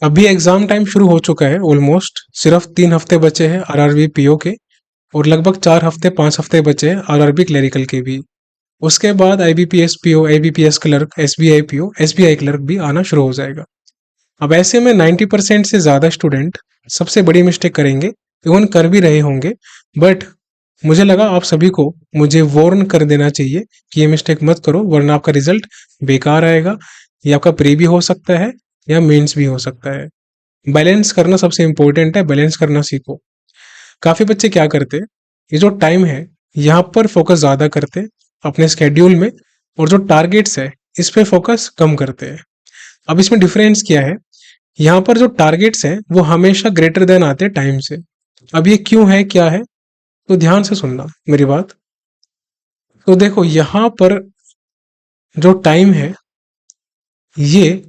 अभी exam time शुरू हो चुका है ऑलमोस्ट। सिर्फ 3 हफ्ते बचे हैं आरआरबी पीओ के, और लगभग 4 हफ्ते 5 हफ्ते बचे हैं आरआरबी क्लरिकल के भी। उसके बाद IBPS PO, IBPS clerk, SBI PO, SBI clerk भी आना शुरू हो जाएगा। अब ऐसे में 90% से ज्यादा स्टूडेंट सबसे बड़ी मिस्टेक करेंगे, इवन कर भी रहे होंगे। बट मुझे लगा आप सभी को मुझे वार्न कर देना चाहिए कि ये मिस्टेक मत करो, वरना आपका रिजल्ट बेकार आएगा। ये आपका प्री भी हो सकता है या मेंस भी हो सकता है। बैलेंस करना सबसे इंपॉर्टेंट है, बैलेंस करना सीखो। काफी बच्चे क्या करते हैं, ये जो टाइम है यहाँ पर फोकस ज्यादा करते हैं अपने स्केड्यूल में, और जो टारगेट्स है इस पे फोकस कम करते हैं। अब इसमें डिफरेंस क्या है, यहाँ पर जो टारगेट्स हैं वो हमेशा ग्रेटर देन आते हैं टाइम से। अब ये क्यों है, क्या है, तो ध्यान से सुनना मेरी बात। तो देखो यहाँ पर जो टाइम है, ये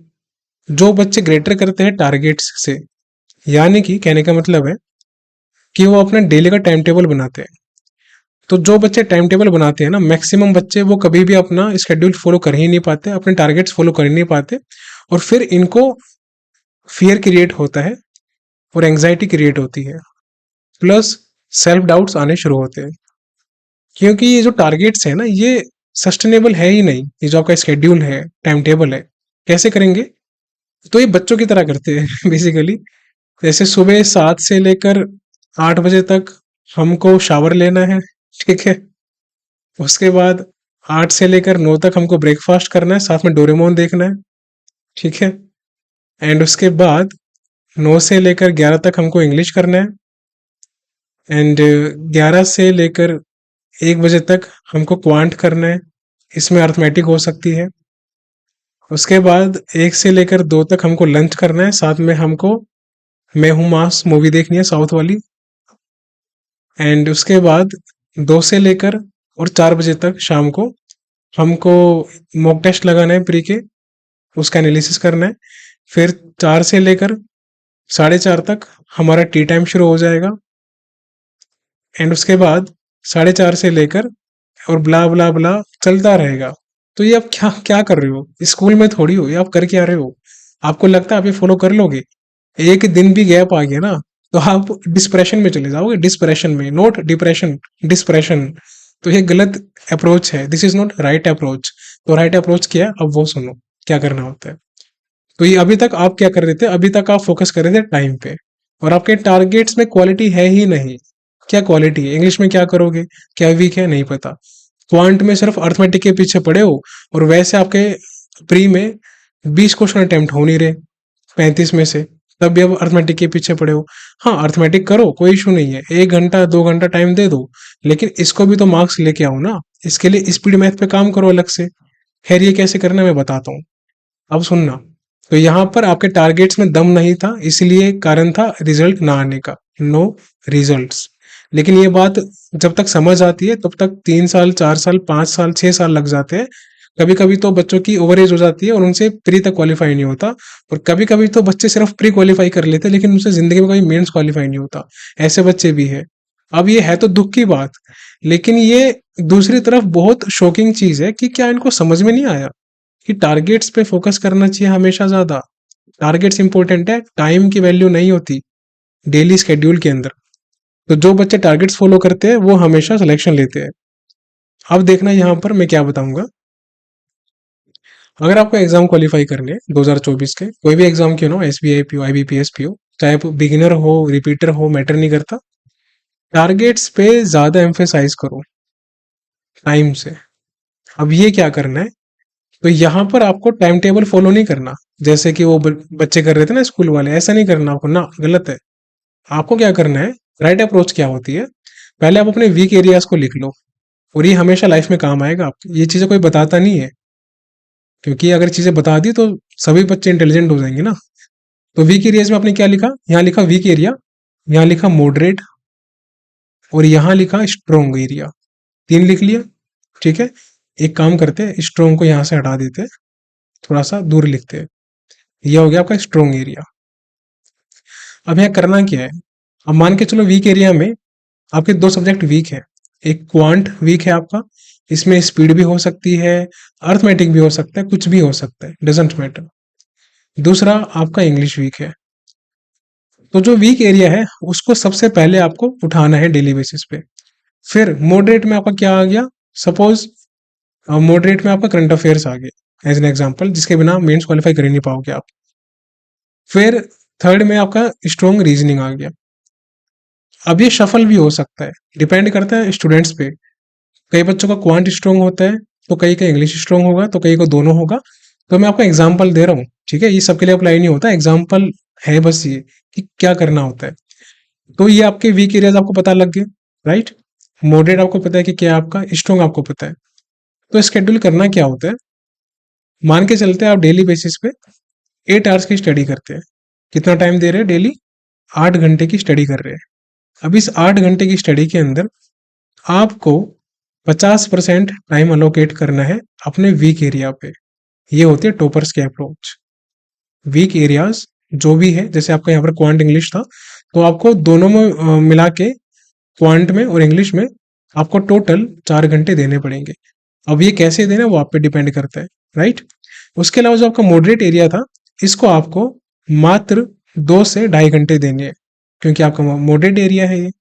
जो बच्चे ग्रेटर करते हैं टारगेट्स से, यानी कि कहने का मतलब है कि वो अपना डेली का टाइम टेबल बनाते हैं। तो जो बच्चे टाइम टेबल बनाते हैं ना, मैक्सिमम बच्चे वो कभी भी अपना स्केड्यूल फॉलो कर ही नहीं पाते, अपने टारगेट्स फॉलो कर ही नहीं पाते, और फिर इनको फियर क्रिएट होता है और एंग्जाइटी क्रिएट होती है, प्लस सेल्फ डाउट्स आने शुरू होते हैं। क्योंकि ये जो टारगेट्स है ना, ये सस्टेनेबल है ही नहीं। ये जो आपका स्केड्यूल है, टाइम टेबल है, कैसे करेंगे? तो ये बच्चों की तरह करते हैं बेसिकली। जैसे सुबह 7 से लेकर 8 बजे तक हमको शावर लेना है, ठीक है। उसके बाद 8 से लेकर 9 तक हमको ब्रेकफास्ट करना है, साथ में डोरेमोन देखना है, ठीक है। एंड उसके बाद 9 से लेकर 11 तक हमको इंग्लिश करना है। एंड 11 से लेकर 1 बजे तक हमको क्वांट करना है, इसमें अर्थमेटिक हो सकती है। उसके बाद 1 से लेकर 2 तक हमको लंच करना है, साथ में हमको मैं हूँ मास मूवी देखनी है, साउथ वाली। एंड उसके बाद 2 से लेकर और 4 बजे तक शाम को हमको मॉक टेस्ट लगाना है प्री के, उसका एनालिसिस करना है। फिर 4 से लेकर 4:30 तक हमारा टी टाइम शुरू हो जाएगा। एंड उसके बाद 4:30 से लेकर और ब्ला ब्ला ब्ला चलता रहेगा। तो ये आप क्या क्या कर रहे हो? स्कूल में थोड़ी हो, ये आप कर क्या रहे हो? आपको लगता है आप ये फॉलो कर लोगे? एक दिन भी गैप आ गया ना, तो आप डिस्प्रेशन में चले जाओगे। डिस्प्रेशन में, नॉट डिप्रेशन, डिस्प्रेशन। तो ये गलत अप्रोच है, this is not right approach. तो राइट अप्रोच क्या है, अब वो सुनो क्या करना होता है। तो ये अभी तक आप क्या कर रहे थे, अभी तक आप फोकस कर रहे थे टाइम पे, और आपके टारगेट्स में क्वालिटी है ही नहीं। क्या क्वालिटी है? इंग्लिश में क्या करोगे, क्या वीक है, नहीं पता। क्वांट में सिर्फ अर्थमेटिक के पीछे पड़े हो, और वैसे आपके प्री में 20 क्वेश्चन अटेम्प्ट हो नहीं रहे 35 में से, तब भी आप अर्थमेटिक के पीछे पड़े हो। हाँ, अर्थमेटिक करो, कोई इशू नहीं है, 1 घंटा 2 घंटा टाइम दे दो, लेकिन इसको भी तो मार्क्स लेके आओ ना। इसके लिए स्पीड मैथ पे काम करो अलग से। खैर, ये कैसे करना है मैं बताता हूँ, अब सुनना। तो यहाँ पर आपके टारगेट्स में दम नहीं था, इसलिए कारण था रिजल्ट ना आने का, नो रिजल्ट्स। लेकिन ये बात जब तक समझ आती है तब तक 3 साल 4 साल 5 साल 6 साल लग जाते हैं। कभी कभी तो बच्चों की ओवर एज हो जाती है और उनसे प्री तक क्वालिफाई नहीं होता। और कभी कभी तो बच्चे सिर्फ प्री क्वालिफाई कर लेते हैं, लेकिन उनसे जिंदगी में कभी मेंस क्वालिफाई नहीं होता। ऐसे बच्चे भी है। अब ये है तो दुख की बात, लेकिन ये दूसरी तरफ बहुत शॉकिंग चीज है कि क्या इनको समझ में नहीं आया कि टारगेट्स पे फोकस करना चाहिए हमेशा ज्यादा। टारगेट्स इंपॉर्टेंट है, टाइम की वैल्यू नहीं होती डेली स्केड्यूल के अंदर। तो जो बच्चे टारगेट्स फॉलो करते हैं वो हमेशा सिलेक्शन लेते हैं। अब देखना यहाँ पर मैं क्या बताऊंगा। अगर आपको एग्जाम क्वालिफाई करने 2024 के, कोई भी एग्जाम क्यों ना हो, एसबीआई पीओ, आईबीपीएस पीओ, चाहे आप बिगिनर हो रिपीटर हो, मैटर नहीं करता, टारगेट्स पे ज्यादा एम्फेसाइज करो टाइम से। अब ये क्या करना है, तो यहाँ पर आपको टाइम टेबल फॉलो नहीं करना, जैसे कि वो बच्चे कर रहे थे ना स्कूल वाले, ऐसा नहीं करना आपको ना, गलत है। आपको क्या करना है, राइट अप्रोच क्या होती है, पहले आप अपने वीक एरियाज को लिख लो। और ये हमेशा लाइफ में काम आएगा आपको, ये चीजें कोई बताता नहीं है, क्योंकि अगर चीजें बता दी तो सभी बच्चे इंटेलिजेंट हो जाएंगे ना। तो वीक एरियाज में आपने क्या लिखा, यहाँ लिखा वीक एरिया, यहाँ लिखा मॉडरेट, और यहाँ लिखा स्ट्रोंग एरिया। 3 लिख लिया, ठीक है। एक काम करते हैं, स्ट्रोंग को यहाँ से हटा देते हैं, थोड़ा सा दूर लिखते हैं। यह हो गया आपका स्ट्रोंग एरिया। अब यहाँ करना क्या है, अब मान के चलो वीक एरिया में आपके 2 सब्जेक्ट वीक है। एक क्वांट वीक है आपका, इसमें स्पीड भी हो सकती है, अर्थमेटिक भी हो सकता है, कुछ भी हो सकता है, डजेंट मैटर। दूसरा आपका इंग्लिश वीक है, तो जो वीक एरिया है उसको सबसे पहले आपको उठाना है डेली बेसिस पे। फिर मॉडरेट में आपका क्या आ गया, सपोज मॉडरेट में आपका करंट अफेयर्स आ गया एज एन एग्जांपल, जिसके बिना मेंस क्वालिफाई कर ही नहीं पाओगे आप। फिर थर्ड में आपका स्ट्रॉन्ग रीजनिंग आ गया। अब ये शफल भी हो सकता है, डिपेंड करता है स्टूडेंट्स पे। कई बच्चों का क्वांट स्ट्रॉन्ग होता है, तो कई का इंग्लिश स्ट्रॉन्ग होगा, तो कई को दोनों होगा। तो मैं आपको एग्जाम्पल दे रहा हूँ, ठीक है, ये सबके लिए अप्लाई नहीं होता, एग्जाम्पल है बस ये कि क्या करना होता है। तो ये आपके वीक एरियाज आपको पता लग गए, राइट। मॉडरेट आपको पता है कि क्या है आपका, स्ट्रॉन्ग आपको पता है। तो स्केड्यूल करना क्या होता है, मान के चलते हैं आप डेली बेसिस पे 8 आवर्स की स्टडी करते हैं। कितना टाइम दे रहे हैं डेली, 8 घंटे की स्टडी कर रहे हैं। अब इस 8 घंटे की स्टडी के अंदर आपको 50% टाइम अलोकेट करना है अपने वीक एरिया पे। ये होती है टॉपर्स की अप्रोच। वीक एरियाज जो भी है, जैसे आपका यहाँ पर क्वांट इंग्लिश था, तो आपको दोनों में मिला के, क्वांट में और इंग्लिश में आपको टोटल 4 घंटे देने पड़ेंगे। अब ये कैसे देना वो आप पे डिपेंड करता है, राइट। उसके अलावा जो आपका मॉडरेट एरिया था, इसको आपको मात्र 2 से ढाई घंटे देने हैं, क्योंकि आपका मॉडरेट एरिया है ये।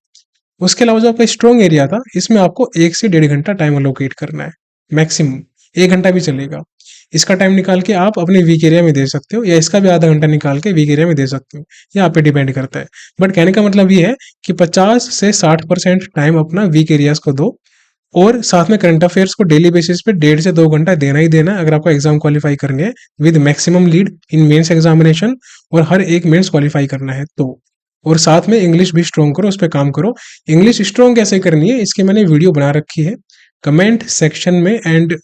उसके अलावा जो आपका स्ट्रॉन्ग एरिया था, इसमें आपको 1 से 1.5 घंटा टाइम अलोकेट करना है मैक्सिमम। 1 घंटा भी चलेगा। इसका टाइम निकाल के आप अपने वीक एरिया में दे सकते हो, या इसका भी आधा घंटा निकाल के वीक एरिया में दे सकते हो, ये आप पे डिपेंड करता है। बट कहने का मतलब ये है कि 50 से 60% टाइम अपना वीक एरियाज को दो, और साथ में करंट अफेयर्स को डेली बेसिस पे 1.5 से 2 घंटा देना ही देना है, अगर आपको एग्जाम क्वालिफाई करने हैं with maximum lead in mains examination, और हर एक मेंस क्वालिफाई करना है तो। और साथ में इंग्लिश भी स्ट्रॉन्ग करो, उस पर काम करो। इंग्लिश स्ट्रॉन्ग कैसे करनी है, इसकी मैंने वीडियो बना रखी है कमेंट सेक्शन में एंड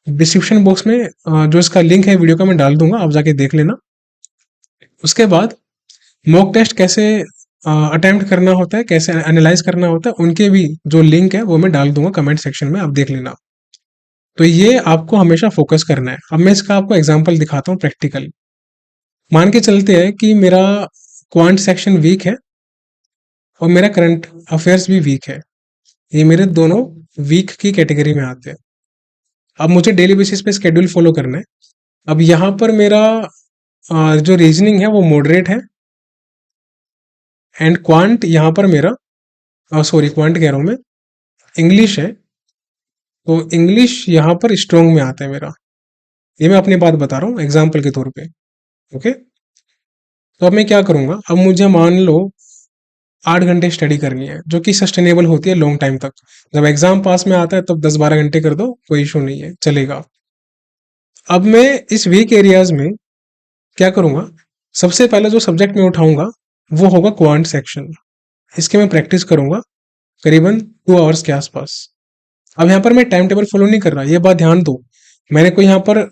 डिस्क्रिप्शन बॉक्स में, जो इसका लिंक है वीडियो का मैं डाल दूंगा, आप जाके देख लेना। उसके बाद मॉक टेस्ट कैसे अटेम्प्ट करना होता है, कैसे एनालाइज करना होता है, उनके भी जो लिंक है वो मैं डाल दूंगा कमेंट सेक्शन में, आप देख लेना। तो ये आपको हमेशा फोकस करना है। अब मैं इसका आपको एग्जांपल दिखाता हूँ प्रैक्टिकल। मान के चलते हैं कि मेरा क्वांट सेक्शन वीक है और मेरा करंट अफेयर्स भी वीक है, ये मेरे दोनों वीक की कैटेगरी में आते हैं। अब मुझे डेली बेसिस पे स्केड्यूल फॉलो करना है। अब यहाँ पर मेरा जो रीजनिंग है वो मॉडरेट है, एंड क्वांट यहाँ पर मेरा, सॉरी क्वांट कह रहा हूँ मैं, इंग्लिश है, तो इंग्लिश यहाँ पर स्ट्रॉन्ग में आता है मेरा। ये मैं अपनी बात बता रहा हूँ एग्जाम्पल के तौर पे, ओके। तो अब मैं क्या करूँगा, अब मुझे मान लो 8 घंटे स्टडी करनी है, जो कि सस्टेनेबल होती है लॉन्ग टाइम तक। जब एग्जाम पास में आता है तब 10-12 घंटे कर दो, कोई इशू नहीं है, चलेगा। अब मैं इस वीक एरियाज में क्या करूँगा, सबसे पहले जो सब्जेक्ट मैं उठाऊंगा वो होगा क्वांट सेक्शन। इसके मैं प्रैक्टिस करूंगा करीबन 2 आवर्स के आसपास। अब यहाँ पर मैं टाइम टेबल फॉलो नहीं कर रहा, ये बात ध्यान दो। मैंने कोई यहाँ पर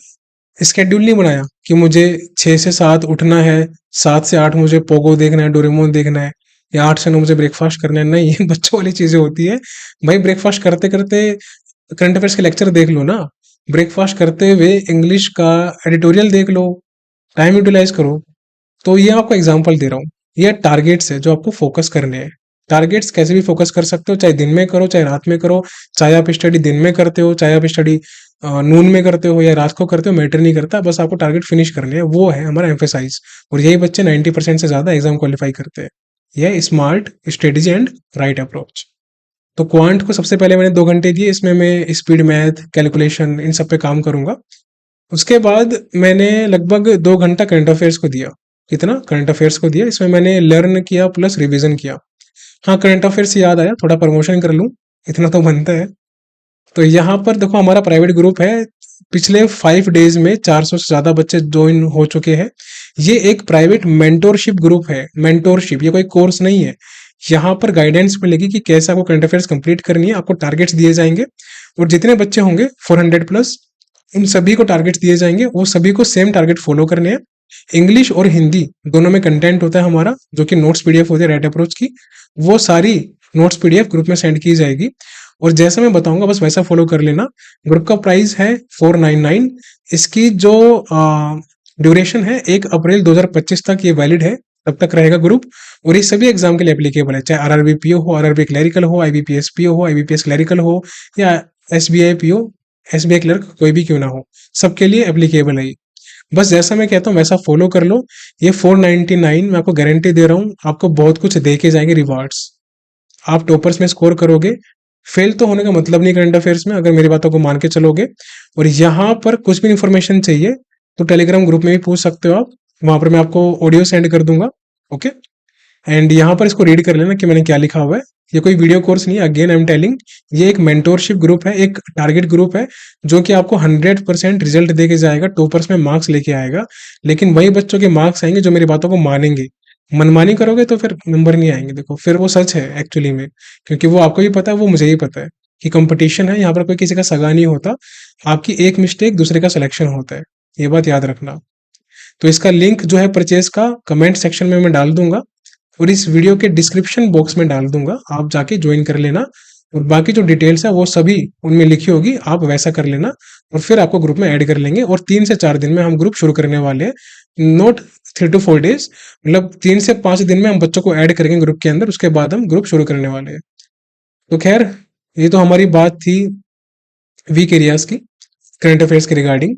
स्केड्यूल नहीं बनाया कि मुझे 6 से 7 उठना है, 7 से 8 मुझे पोगो देखना है, डोरेमोन देखना है, या 8 से 9 मुझे ब्रेकफास्ट करना है। नहीं, ये बच्चों वाली चीजें होती है भाई। ब्रेकफास्ट करते करते करंट अफेयर्स के लेक्चर देख लो ना, ब्रेकफास्ट करते हुए इंग्लिश का एडिटोरियल देख लो, टाइम यूटिलाइज करो। तो ये आपको एग्जांपल दे रहा हूँ, ये टारगेट्स है जो आपको फोकस करने हैं। टारगेट्स कैसे भी फोकस कर सकते हो, चाहे दिन में करो चाहे रात में करो, चाहे आप स्टडी दिन में करते हो चाहे आप स्टडी नून में करते हो या रात को करते हो, मैटर नहीं करता, बस आपको टारगेट फिनिश करने हैं, वो है हमारा एम्फेसाइज। और यही बच्चे 90% से ज्यादा एग्जाम क्वालिफाई करते हैं। यह smart strategy and right approach. तो क्वांट को सबसे पहले मैंने 2 घंटे दिए, इसमें मैं स्पीड मैथ कैलकुलेशन इन सब पे काम करूंगा। उसके बाद मैंने लगभग 2 घंटा करंट अफेयर्स को दिया। कितना करंट अफेयर्स को दिया, इसमें मैंने लर्न किया प्लस रिवीजन किया। हाँ, करंट अफेयर्स से याद आया, थोड़ा प्रमोशन कर लूँ, इतना तो बनता है। तो यहाँ पर देखो हमारा प्राइवेट ग्रुप है, पिछले 5 डेज में 400 से ज्यादा बच्चे ज्वाइन हो चुके हैं। ये एक प्राइवेट मेंटोरशिप ग्रुप है। मेंटोरशिप ये कोई कोर्स नहीं है। यहाँ पर गाइडेंस मिलेगी कि कैसे आपको करंट अफेयर्स कंप्लीट करनी है, आपको टारगेट्स दिए जाएंगे, और जितने बच्चे होंगे 400 प्लस, उन सभी को टारगेट्स दिए जाएंगे, वो सभी को सेम टारगेट फॉलो करने हैं। इंग्लिश और हिंदी दोनों में कंटेंट होता है हमारा, जो कि नोट्स पीडीएफ होती है राइट अप्रोच की, वो सारी नोट्स पीडीएफ ग्रुप में सेंड की जाएगी, और जैसा मैं बताऊंगा बस वैसा फॉलो कर लेना। ग्रुप का प्राइस है 499। इसकी जो ड्यूरेशन है 1 अप्रैल 2025 तक ये वैलिड है, तब तक रहेगा ग्रुप। और ये सभी एग्जाम के लिए एप्लीकेबल है, चाहे आरआरबी पीओ हो, आरआरबी क्लरिकल हो, आईबीपीएस पीओ हो, आईबीपीएस क्लरिकल हो, या एसबीआई पीओ, एसबीआई क्लर्क, कोई भी क्यों ना हो, सबके लिए एप्लीकेबल है। बस जैसा मैं कहता हूँ वैसा फॉलो कर लो। ये 499 मैं आपको गारंटी दे रहा हूँ, आपको बहुत कुछ दे के जाएंगे रिवार्ड्स। आप टॉपर्स में स्कोर करोगे, फेल तो होने का मतलब नहीं करंट अफेयर्स में, अगर मेरी बातों को मान के चलोगे। और यहाँ पर कुछ भी इंफॉर्मेशन चाहिए तो टेलीग्राम ग्रुप में भी पूछ सकते हो आप, वहां पर मैं आपको ऑडियो सेंड कर दूंगा। ओके, एंड यहाँ पर इसको रीड कर लेना कि मैंने क्या लिखा हुआ है। ये कोई वीडियो कोर्स नहीं, अगेन आई एम टेलिंग, ये एक मेंटोरशिप ग्रुप है, एक टारगेट ग्रुप है, जो कि आपको 100% रिजल्ट दे के जाएगा, टॉपर्स में मार्क्स लेके आएगा। लेकिन वही बच्चों के मार्क्स आएंगे जो मेरी बातों को मानेंगे। मनमानी करोगे तो फिर नंबर नहीं आएंगे। देखो फिर वो सच है एक्चुअली में, क्योंकि वो आपको भी पता है, वो मुझे ही पता है कि कंपटीशन है यहाँ पर, कोई किसी का सगा नहीं होता। आपकी एक मिस्टेक दूसरे का सिलेक्शन होता है, ये बात याद रखना। तो इसका लिंक जो है परचेज का कमेंट सेक्शन में मैं डाल दूंगा, और इस वीडियो के डिस्क्रिप्शन बॉक्स में डाल दूंगा, आप जाके ज्वाइन कर लेना। और बाकी जो डिटेल्स है वो सभी उनमें लिखी होगी, आप वैसा कर लेना, और फिर आपको ग्रुप में ऐड कर लेंगे। और 3 से 4 दिन में हम ग्रुप शुरू करने वाले हैं, नॉट 3 to 4 days, मतलब 3 से 5 दिन में हम बच्चों को ऐड करेंगे ग्रुप के अंदर, उसके बाद हम ग्रुप शुरू करने वाले हैं। तो खैर, ये तो हमारी बात थी वीक एरियाज की, करंट अफेयर्स के रिगार्डिंग।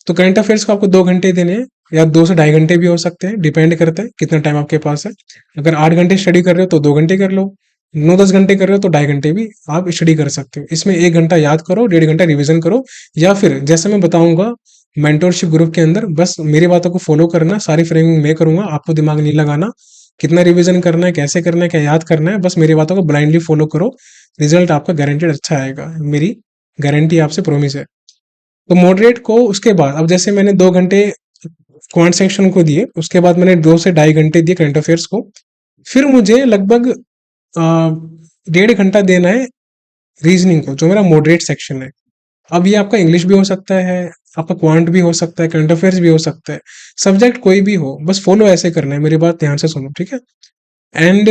तो करंट अफेयर्स को आपको 2 घंटे देने हैं, या 2 से ढाई घंटे भी हो सकते हैं, डिपेंड करता है कितना टाइम आपके पास है। अगर 8 घंटे स्टडी कर रहे हो तो 2 घंटे कर लो, 9-10 घंटे कर रहे हो तो 2.5 घंटे भी आप स्टडी कर सकते हो। इसमें 1 घंटा याद करो, 1.5 घंटा रिवीजन करो, या फिर जैसे मैं बताऊंगा मेंटोरशिप ग्रुप के अंदर, बस मेरी बातों को फॉलो करना, सारी फ्रेमिंग मैं करूंगा, आपको दिमाग नहीं लगाना। कितना रिवीजन करना है, कैसे करना है, क्या याद करना है, बस मेरी बातों को ब्लाइंडली फॉलो करो, रिजल्ट आपका गारंटेड अच्छा आएगा, मेरी गारंटी आपसे प्रोमिस है। तो मॉडरेट को उसके बाद, अब जैसे मैंने 2 घंटे क्वांट सेक्शन को दिए, उसके बाद मैंने 2 से ढाई घंटे दिए करंट अफेयर्स को, फिर मुझे लगभग 1.5 घंटा देना है रीजनिंग को, जो मेरा मॉडरेट सेक्शन है। अब ये आपका इंग्लिश भी हो सकता है, आपका क्वांट भी हो सकता है, करंट अफेयर्स भी हो सकता है, सब्जेक्ट कोई भी हो, बस फॉलो ऐसे करना है, मेरी बात ध्यान से सुनो, ठीक है। एंड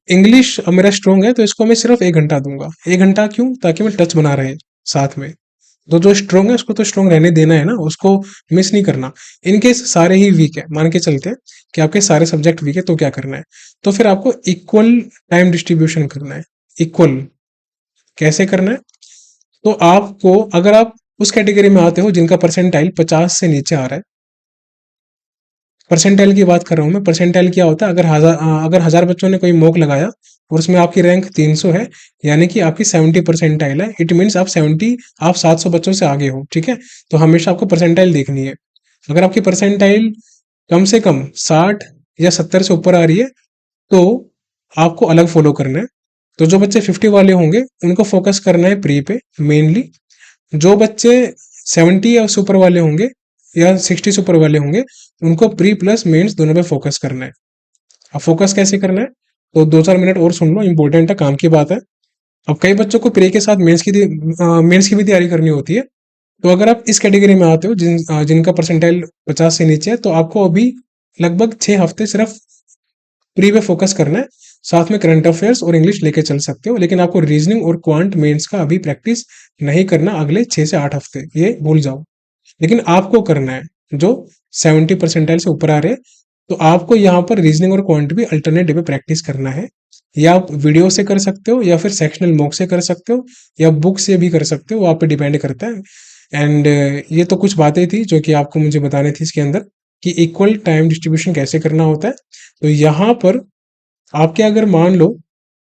इंग्लिश अब मेरा स्ट्रॉन्ग है तो इसको मैं सिर्फ 1 घंटा दूंगा। 1 घंटा क्यों? ताकि मैं टच बना रहे साथ में। तो जो स्ट्रॉन्ग है उसको तो स्ट्रॉन्ग रहने देना है ना, उसको मिस नहीं करना। इनकेस सारे ही वीक है, मान के चलते हैं कि आपके सारे सब्जेक्ट वीक है, तो क्या करना है? तो फिर आपको इक्वल टाइम डिस्ट्रीब्यूशन करना है। इक्वल कैसे करना है? तो आपको, अगर आप उस कैटेगरी में आते हो जिनका परसेंटाइल 50 से नीचे आ रहा है, परसेंटाइल की बात कर रहा हूं मैं। परसेंटाइल क्या होता है? अगर 1000 बच्चों ने कोई मॉक लगाया और उसमें आपकी रैंक 300 है, यानी कि आपकी 70 परसेंटाइल है, इट मीन्स आप 700 बच्चों से आगे हो, ठीक है। तो हमेशा आपको परसेंटाइल देखनी है। अगर आपकी परसेंटाइल कम से कम 60 या 70 से ऊपर आ रही है, तो आपको अलग फॉलो करना है। तो जो बच्चे 50 वाले होंगे उनको फोकस करना है प्री पे मेनली। जो बच्चे 70 या उससे ऊपर वाले होंगे, या 60 से ऊपर वाले होंगे, उनको प्री प्लस मेंस दोनों पे फोकस करना है। अब फोकस कैसे करना है? तो 2-4 मिनट और सुन लो, इंपॉर्टेंट है, काम की बात है। अब कई बच्चों को प्री के साथ मेंस की भी तैयारी करनी होती है। तो अगर आप इस कैटेगरी में आते हो जिनका परसेंटाइल 50 से नीचे है, तो आपको अभी लगभग 6 हफ्ते सिर्फ प्री पे फोकस करना है। साथ में करंट अफेयर्स और इंग्लिश लेके चल सकते हो, लेकिन आपको रीजनिंग और क्वांट मेंस का अभी प्रैक्टिस नहीं करना अगले 6 से 8 हफ्ते, ये भूल जाओ। लेकिन आपको करना है जो 70 परसेंटाइल से ऊपर आ रहे हैं, तो आपको यहाँ पर रीजनिंग और क्वांट भी अल्टरनेट डे पे प्रैक्टिस करना है। या आप वीडियो से कर सकते हो, या फिर सेक्शनल मॉक से कर सकते हो, या बुक से भी कर सकते हो, वो आप पे डिपेंड करता है। एंड ये तो कुछ बातें थी जो कि आपको मुझे बतानी थी इसके अंदर, कि इक्वल टाइम डिस्ट्रीब्यूशन कैसे करना होता है। तो यहाँ पर आपके, अगर मान लो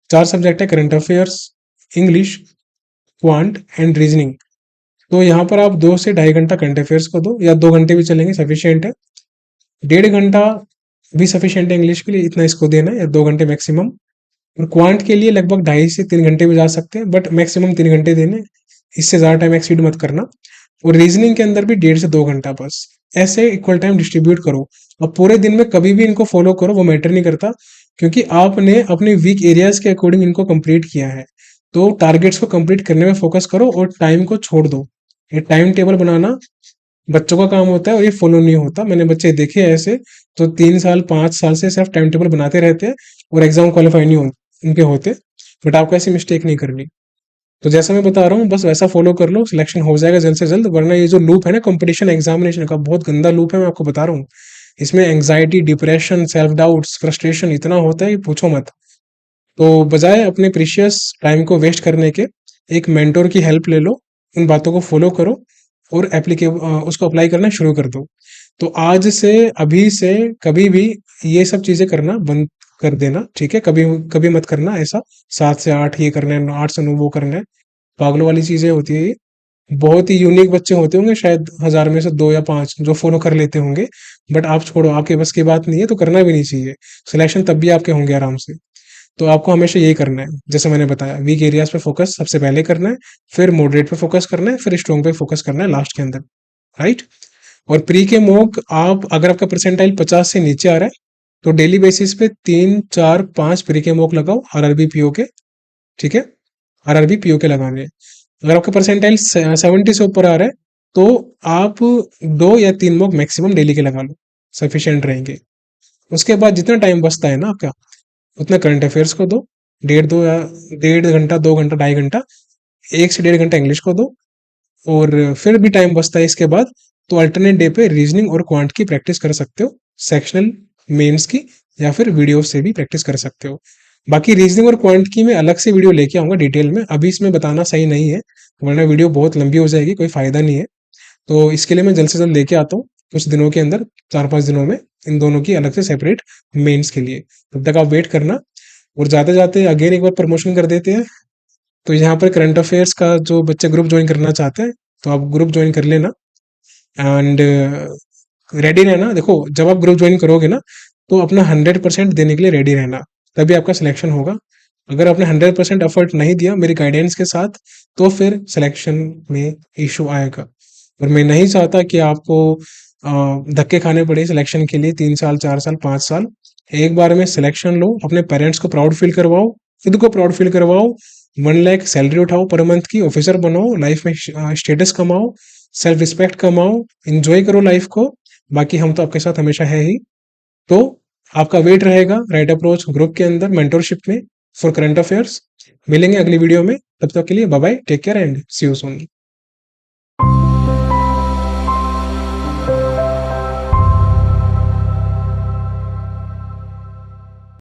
4 सब्जेक्ट है, current affairs, English, quant and reasoning, तो यहाँ पर आप 2 से ढाई घंटा करंट अफेयर्स को दो, या 2 घंटे भी चलेंगे, सफिशियंट है। 1.5 घंटा भी सफिशियंट है इंग्लिश के लिए, इतना इसको देना है, या 2 घंटे मैक्सिमम। और क्वांट के लिए लगभग 2.5 से 3 घंटे भी जा सकते हैं, बट मैक्सिमम 3 घंटे देने, इससे ज़्यादा टाइम एक्सीड मत करना। और रीजनिंग के अंदर भी 1.5 से 2 घंटा बस, ऐसे इक्वल टाइम डिस्ट्रीब्यूट करो। अब पूरे दिन में कभी भी इनको फॉलो करो, वो मैटर नहीं करता, क्योंकि आपने अपने वीक एरियाज के अकॉर्डिंग इनको कंप्लीट किया है। तो टारगेट्स को कंप्लीट करने में फोकस करो और टाइम को छोड़ दो। ये टाइम टेबल बनाना बच्चों का काम होता है, और ये फॉलो नहीं होता। मैंने बच्चे देखे हैं ऐसे, तो 3 साल 5 साल से सिर्फ टाइम टेबल बनाते रहते हैं, और एग्जाम क्वालिफाई नहीं उनके होते। बट आपको ऐसी मिस्टेक नहीं करनी। तो जैसा मैं बता रहा हूँ बस वैसा फॉलो कर लो, सिलेक्शन हो जाएगा जल्द से जल्द। वरना ये जो लूप है ना कंपटीशन एग्जामिनेशन का, बहुत गंदा लूप है, मैं आपको बता रहा हूँ। इसमें anxiety, depression, self doubts, frustration इतना होता है कि पूछो मत। तो बजाय अपने प्रीशियस टाइम को वेस्ट करने के, एक मेंटोर की हेल्प ले लो, उन बातों को फॉलो करो, और उसको अप्लाई करना शुरू कर दो। तो आज से, अभी से, कभी भी ये सब चीजें करना बंद कर देना, ठीक है? कभी कभी मत करना ऐसा, 7 से 8 ये करना है, 8 से 9 वो करना है, पागलों वाली चीजें होती है ये। बहुत ही यूनिक बच्चे होते होंगे शायद, 1000 में से 2 या 5 जो फॉलो कर लेते होंगे, बट आप छोड़ो, आपके बस की बात नहीं है तो करना भी नहीं चाहिए। सिलेक्शन तब भी आपके होंगे आराम से। तो आपको हमेशा यही करना है, जैसे मैंने बताया, वीक एरियाज पे फोकस सबसे पहले करना है, फिर मॉडरेट पे फोकस करना है, फिर स्ट्रॉन्ग पे फोकस करना है लास्ट के अंदर, राइट? और प्री के मॉक, आप अगर आपका परसेंटाइल 50 से नीचे आ रहा है तो डेली बेसिस पे 3 4 5 प्री के मॉक लगाओ, आरआरबी पीओ के, ठीक है? आरआरबी पीओ के लगाने हैं। अगर आपका परसेंटाइल 70 से ऊपर आ रहा है तो आप 2 या 3 मॉक मैक्सिमम डेली के लगा लो, सफिशिएंट रहेंगे। उसके बाद जितना टाइम बचता है ना आपका, उतना करंट अफेयर्स को दो, 1.5 घंटा 2 घंटा 2.5 घंटा, 1 से 1.5 घंटा इंग्लिश को दो। और फिर भी टाइम बचता है इसके बाद, तो अल्टरनेट डे पे रीजनिंग और क्वांट की प्रैक्टिस कर सकते हो, सेक्शनल मेंस की, या फिर वीडियो से भी प्रैक्टिस कर सकते हो। बाकी रीजनिंग और क्वांट की मैं अलग से वीडियो लेके आऊंगा डिटेल में, अभी इसमें बताना सही नहीं है, वरना वीडियो बहुत लंबी हो जाएगी, कोई फायदा नहीं है। तो इसके लिए मैं जल्द से जल्द लेके आता हूँ, कुछ दिनों के अंदर, 4 5 दिनों में, इन दोनों की अलग से सेपरेट मेंस के लिए। तब तक आप वेट करना। और जाते जाते अगेन एक बार प्रमोशन कर देते हैं, तो यहाँ पर करंट अफेयर्स का जो बच्चे ग्रुप ज्वाइन करना चाहते हैं तो आप ग्रुप ज्वाइन कर लेना। एंड रेडी रहना, देखो जब आप ग्रुप ज्वाइन करोगे ना, तो अपना 100% देने के लिए रेडी रहना, तभी आपका सिलेक्शन होगा। अगर आपने 100% एफर्ट नहीं दिया मेरी गाइडेंस के साथ, तो फिर सिलेक्शन में इशू आएगा। और मैं नहीं चाहता कि आपको धक्के खाने पड़े सिलेक्शन के लिए, 3 साल 4 साल 5 साल। एक बार में सिलेक्शन लो, अपने पेरेंट्स को प्राउड फील करवाओ, खुद को प्राउड फील करवाओ, 1 लाख सैलरी उठाओ पर मंथ की, ऑफिसर बनाओ, लाइफ में स्टेटस कमाओ, सेल्फ रिस्पेक्ट कमाओ, एंजॉय करो लाइफ को। बाकी हम तो आपके साथ हमेशा है ही। तो आपका वेट रहेगा राइट अप्रोच ग्रुप के अंदर मेंटोरशिप में फॉर करंट अफेयर्स। मिलेंगे अगली वीडियो में, तब तक के लिए bye bye, take care and see you soon.